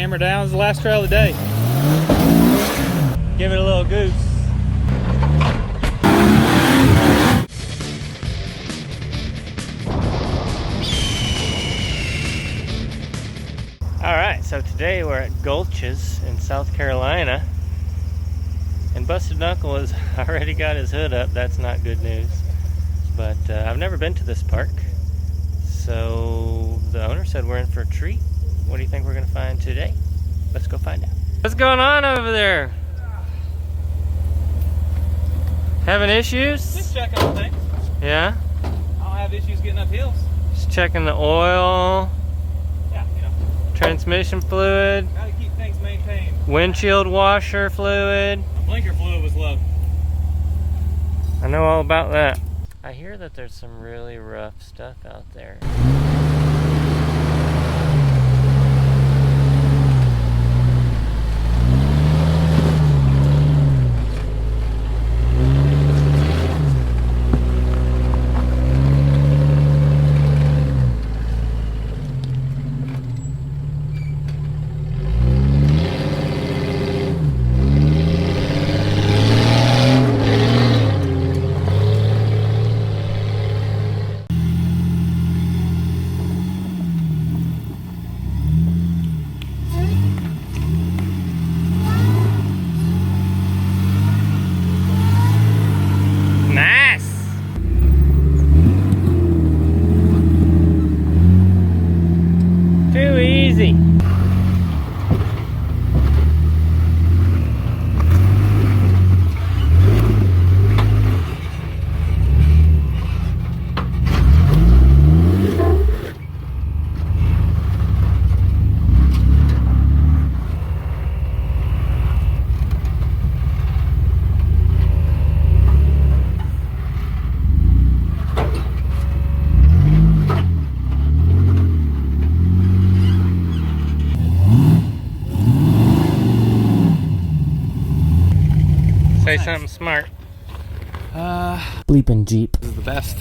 Hammer down is the last trail of the day. Give it a little goose. Alright, so today we're at Gulches in South Carolina. And Busted Knuckle has already got his hood up. That's not good news. But I've never been to this park. So the owner said we're in for a treat. What do you think we're going to find today? Let's go find out. What's going on over there? Having issues? Just checking on things. Yeah? I don't have issues getting up hills. Just checking the oil, Yeah, you know. transmission fluid, Gotta keep things maintained. windshield washer fluid. My blinker fluid was low. I know all about that. I hear that there's some really rough stuff out there. Say something smart. Bleeping Jeep. This is the best.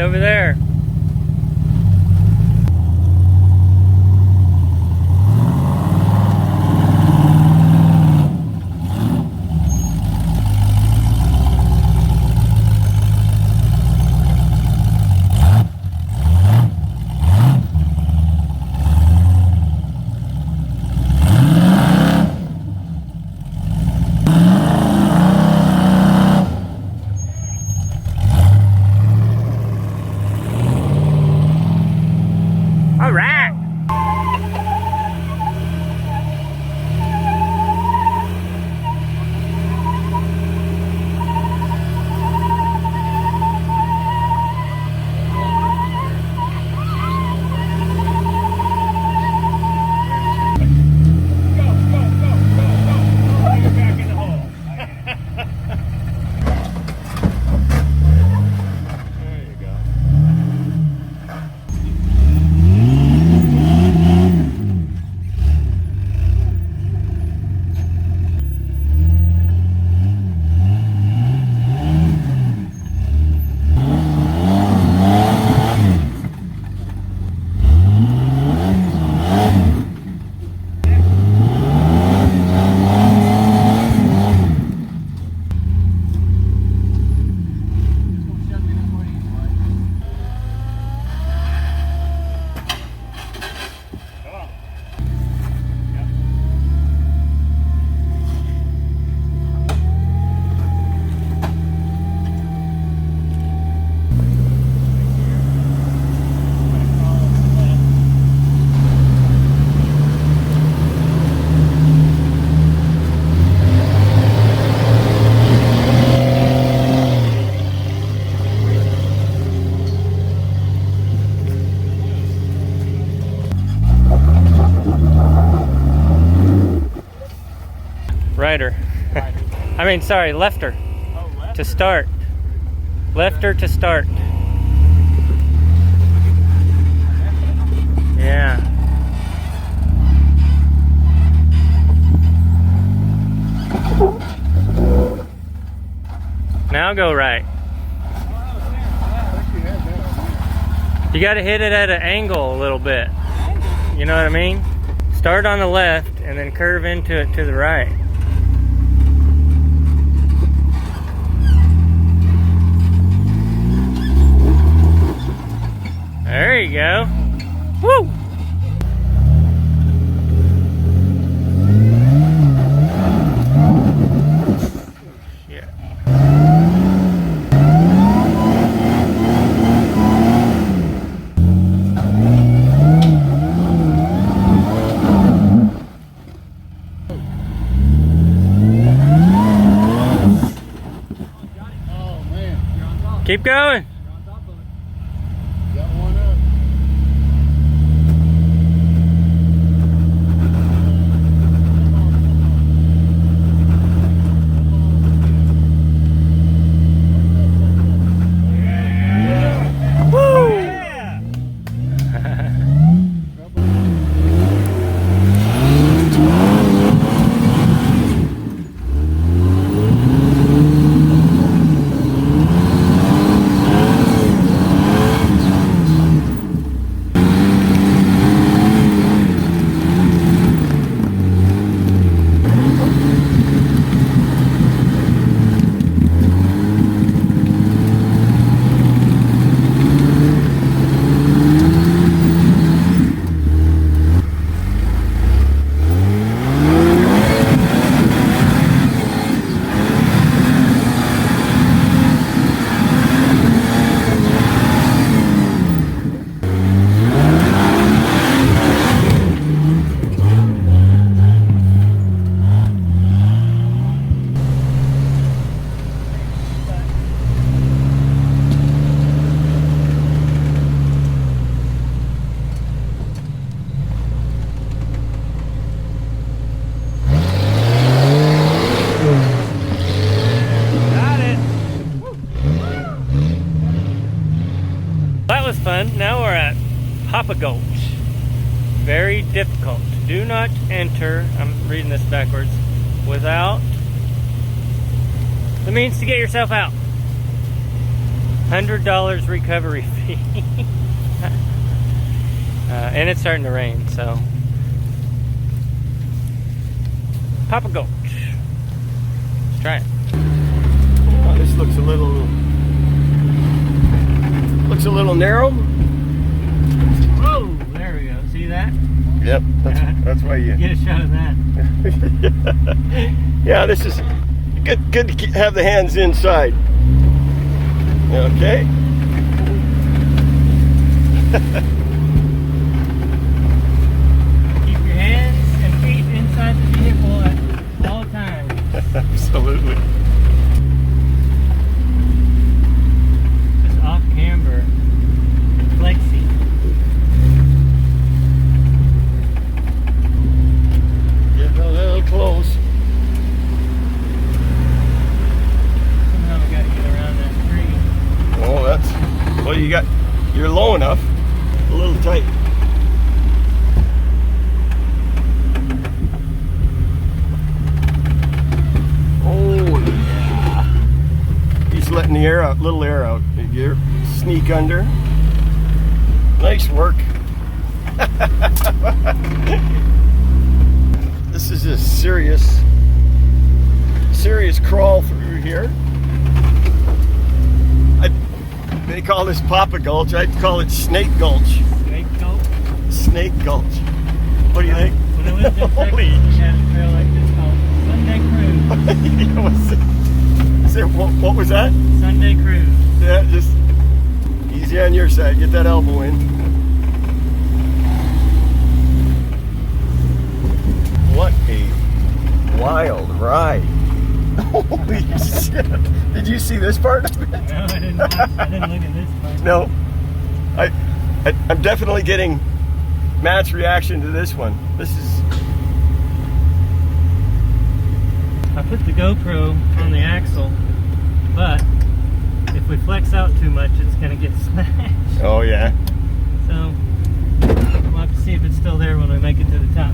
over there. All right. Righter. I mean, sorry, lefter. Oh, left? To start. Lefter to start. Yeah. Now go right. You got to hit it at an angle a little bit. You know what I mean? Start on the left and then curve into it to the right. There you go. Woo! Yeah. Oh man, You're on top. Keep going. You're on top of it. got one up. Woo! Yeah! was fun. Now we're at Papa Gulch. Very difficult. Do not enter, I'm reading this backwards, without the means to get yourself out. $100 recovery fee. And it's starting to rain, so. Papa Gulch. Let's try it. Oh, this looks a little narrow. Whoa, there we go. See that? Yep, that's why you Get a shot of that. yeah, this is good to have the hands inside. Okay. Keep your hands and feet inside the vehicle at all times. Absolutely. This off-camber flexi. Getting a little close. Somehow we got to get around that tree. Oh, well, you're low enough. A little tight. Oh, yeah. He's letting the air out, little air out. You sneak under. Nice work. This is a serious crawl through here. They call this Papa Gulch. I'd call it Snake Gulch. Snake Gulch? Snake Gulch. What do you think? When I lived in Texas, Holy we had a trail like this called Sunday Cruise. What was that? Sunday Cruise. Yeah, just easy on your side. Get that elbow in. What a wild ride. Holy shit. Did you see this part of it? No, I didn't look at this part. No. I'm definitely getting Matt's reaction to this one. This is... I put the GoPro on the axle, but if we flex out too much, it's going to get smashed. Oh, yeah. So, we'll have to see if it's still there when we make it to the top.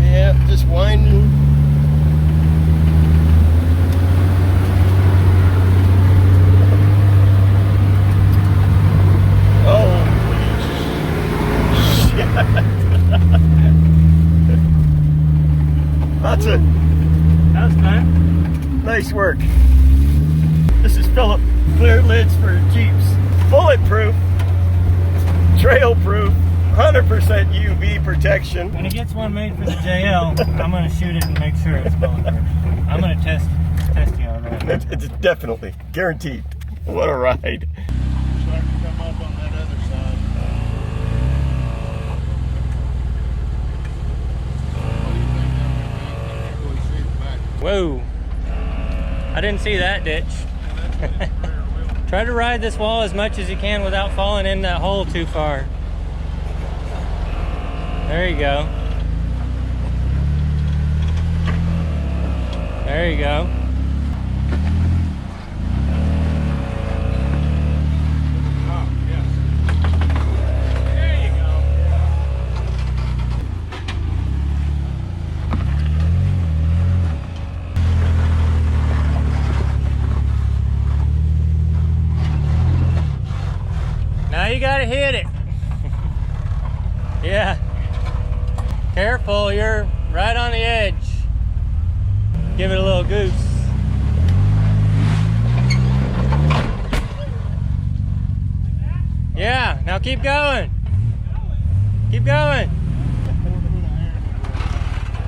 Yeah, just winding. Oh, shit. That's it. That was fun. Nice work. This is Philip. Clear lids for Jeeps. Bulletproof, trail proof, 100% UV protection. When he gets one made for the JL, I'm going to shoot it and make sure it's bulletproof. I'm going to test you on that. It's definitely guaranteed. What a ride. Starting to come up on that other side. What do you think down there, man? You see the back. Whoa. I didn't see that ditch. Try to ride this wall as much as you can without falling in that hole too far. There you go. There you go. Oh, yes. There you go. Now you gotta hit it. Yeah. Careful, you're right on the edge. Give it a little goose. Yeah, now keep going. Keep going.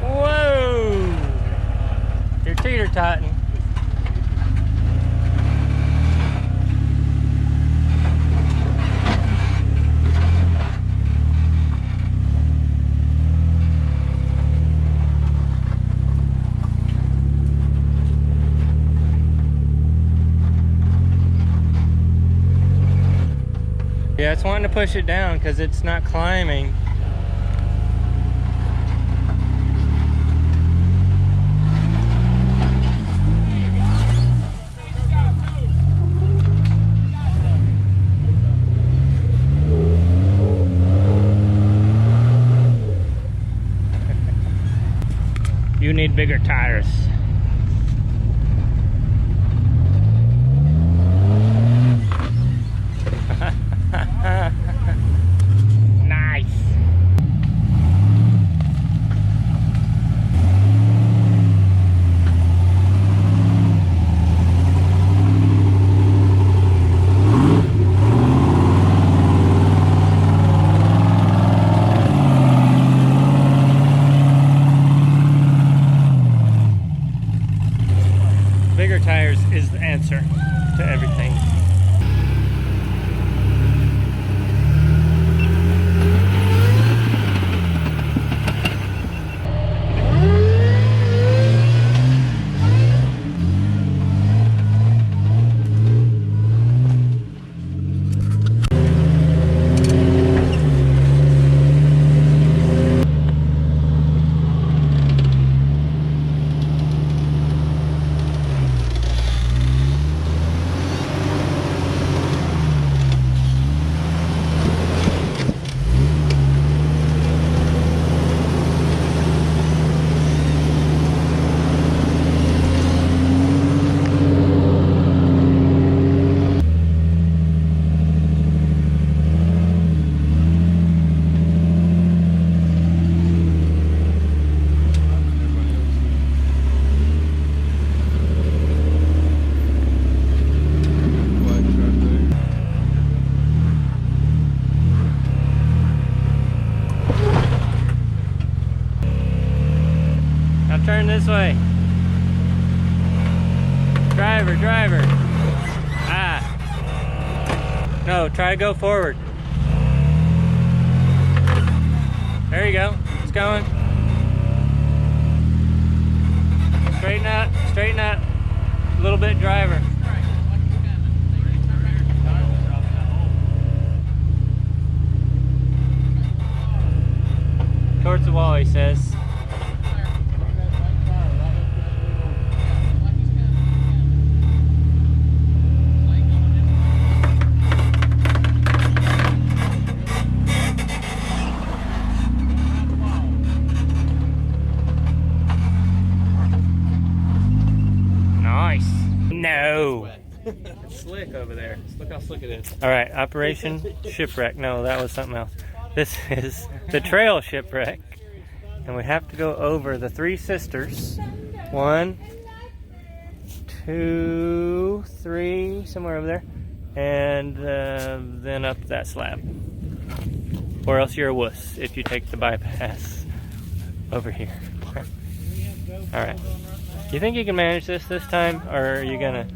Whoa! You're teeter-totting. Yeah, it's wanting to push it down because it's not climbing. You need bigger tires. Nice. Bigger tires is the answer to everything. Now turn this way. Driver. Ah. No, try to go forward. There you go. It's going. Straighten out. A little bit, driver. Towards the wall, he says. Nice. No. It's slick over there. Look how slick it is. All right, Operation Shipwreck. No, that was something else. This is the Trail Shipwreck. And we have to go over the Three Sisters. 1, 2, 3, somewhere over there. And then up that slab. Or else you're a wuss if you take the bypass over here. All right. You think you can manage this time, or are you gonna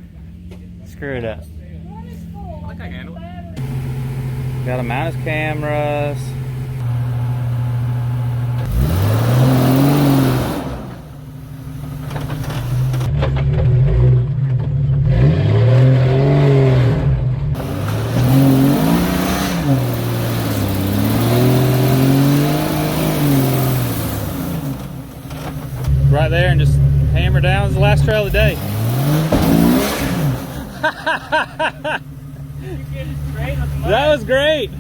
screw it up? I think I can handle it. Gotta mount his cameras. Right there, and just hammer down. It's the last trail of the day. That was great.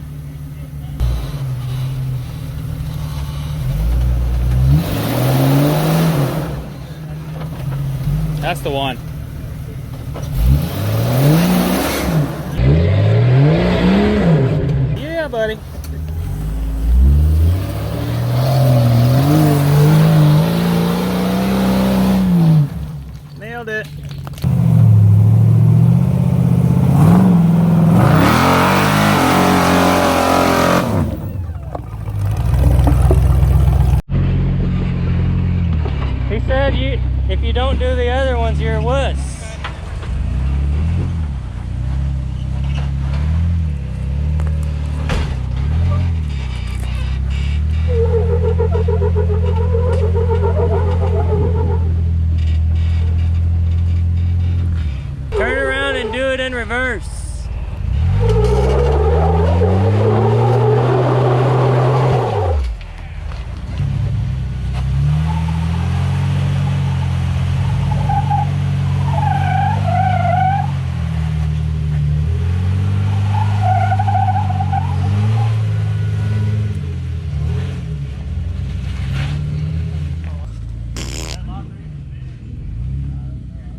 That's the one. Yeah, buddy. Nailed it. He said if you don't do the other ones, you're a wuss. Turn around and do it in reverse.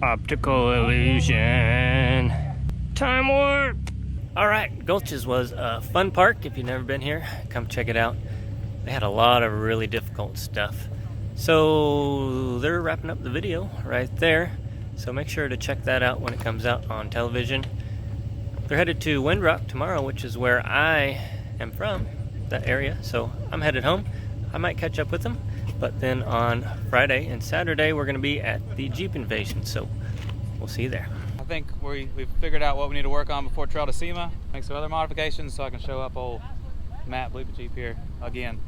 Optical illusion. Time warp. All right, Gulches was a fun park. If you've never been here, come check it out. They had a lot of really difficult stuff. So they're wrapping up the video right there. So make sure to check that out when it comes out on television. They're headed to Windrock tomorrow, which is where I am from, that area. So I'm headed home. I might catch up with them. But then on Friday and Saturday, we're going to be at the Jeep Invasion. So we'll see you there. I think we've figured out what we need to work on before Trail to SEMA. Make some other modifications so I can show up old Matt Bleepa Jeep here again.